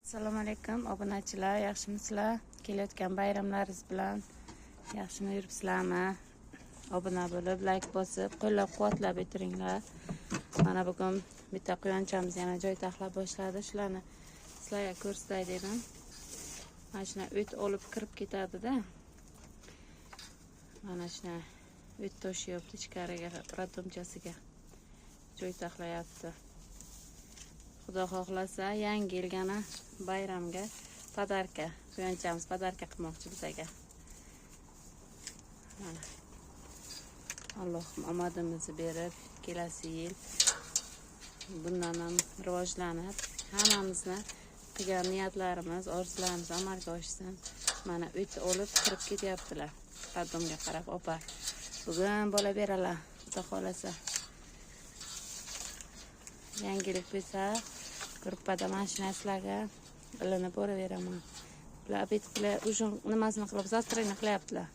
Assalomu alaykum obunachilar, yaxshimisizlar? Kelayotgan bayramlaringiz bilan yaxshimi yuribsizlarmi? Obuna bo'lib, like bosib, qo'llab-quvvatlab o'tiringlar. Mana bugun bitta quyonchamiz yana joy taxlab boshladi. Shularni sizlarga ko'rsatay dedim. Mana shuna o't olib kirib ketadi-da. Mana shuna o't toshyapti ichkariga, radomchasiga. Joy taxlayapti. Xudo xohlasa yangi yilgana bayramga podarka, quyonchamiz podarka qilmoqchi bizga. Mana Allohim omadimizni berib, kelasi yil bundan ham rivojlanib, hammamizni qilgan niyatlarimiz, orzularimiz amalga oshsin. Mana o't olib kirib ketyaptilar. Radomga qarab, opa. Bugun bola beralar, xudo xohlasa. Yangilik bo'lsa, gruppada mashinaslarga ilinib boraveraman. Bular obed qilib, ujun nimasini qilib, zastrayni qilyaptilar.